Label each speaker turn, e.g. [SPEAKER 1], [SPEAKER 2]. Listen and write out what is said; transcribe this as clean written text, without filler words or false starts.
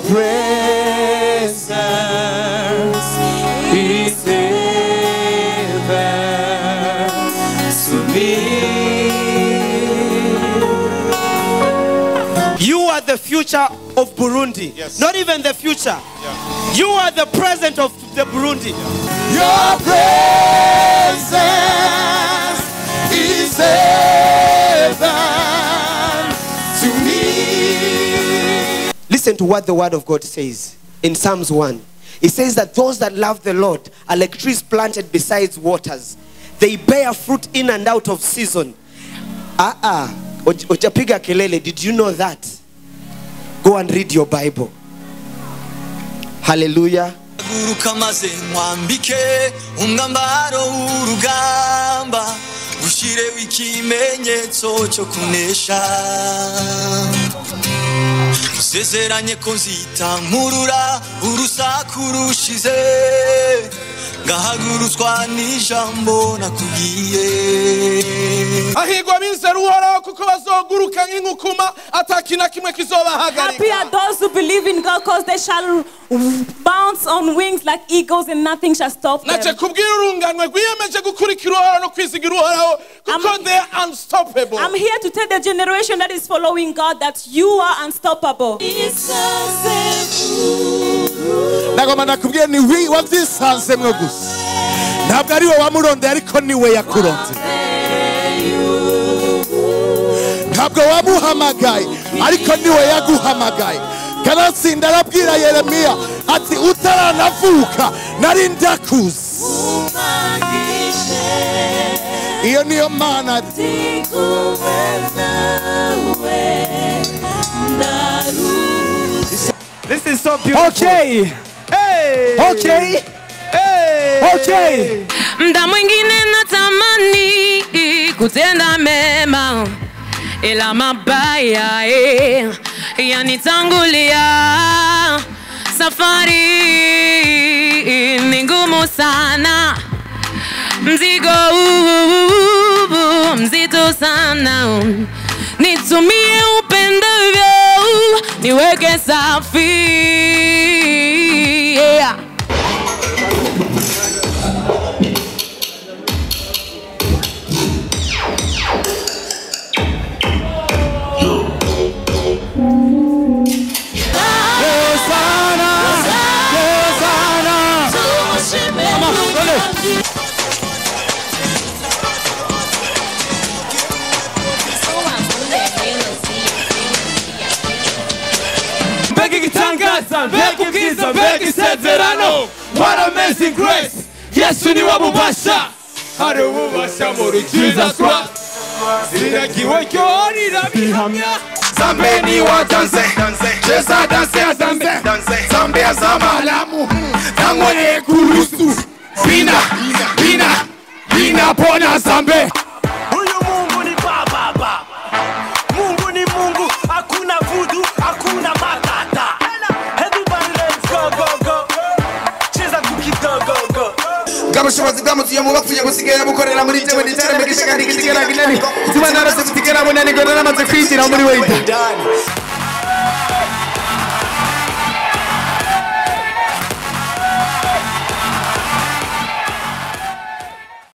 [SPEAKER 1] presence is heaven to me. You are the future of Burundi.
[SPEAKER 2] Yes.
[SPEAKER 1] Not even the future.
[SPEAKER 2] Yeah.
[SPEAKER 1] You are the present of the Burundi.
[SPEAKER 2] Your presence is heaven to me.
[SPEAKER 1] Listen to what the word of God says in Psalms 1. It says that those that love the Lord are like trees planted beside waters. They bear fruit in and out of season. Ojapiga kelele, did you know that? Go and read your Bible. Hallelujah.
[SPEAKER 3] Sezeranye konzita murura urusaku rushize ngahaguruswa n'ijambo nakubwiye.
[SPEAKER 2] Ahigwa bizera uhoraho kuko bazoguruka nk'inkukuma atakina kimwe kizobahagarika.
[SPEAKER 4] Happy are those who believe in God, because they shall bounce on wings like eagles and nothing shall stop them.
[SPEAKER 2] Nache kubwira urunganwe rwiyemeje gukurikira uhoraho no kwizigira uhoraho kuko they are unstoppable.
[SPEAKER 4] I'm here to tell the generation that is following God that you are unstoppable.
[SPEAKER 2] Nagoma nakubwiye ni wi wavyisanze mwe gusa. Ntabwo ari wowe wamuronde ariko ni we yakuronze. Ntabwo wamuhamagaye ariko ni we yaguhamagaye. Kanatsinda arabwira Yeremiya ati utaranavuka nari ndakuzi. Iyo niyo mana.
[SPEAKER 1] This is so beautiful.
[SPEAKER 5] Okay.
[SPEAKER 1] Hey.
[SPEAKER 5] Okay.
[SPEAKER 1] Hey.
[SPEAKER 5] Okay.
[SPEAKER 6] Mda mwingine natamani kutenda mema, ila mabaya yanitangulia. Safari ni ngumu sana, mzigo mzito sana. Nitumie upendavyo, niweke safi. Yeah.
[SPEAKER 2] What amazing grace. Yesu ni wabubasha. Hari ububasha muri Jesus Christ. Ziragiwe kyori rabihamya. Zambe ni watanze. Jeza danse ya zambe. Zambe ya zamalamu. Tangwe kurusu. Bina pona zambe.
[SPEAKER 3] Huyu Mungu ni baba. Mungu ni Mungu. Hakuna vudu, hakuna matata. Everybody let's go. Cheza kukidogo.
[SPEAKER 7] Gamushobozi bwamutiye mu bapfuye gusigara bukorera muri tewe n'iterambere gishaka ndigera ginani. Tuma narase kutigera munani ngo naramaze kwitira muri wenda.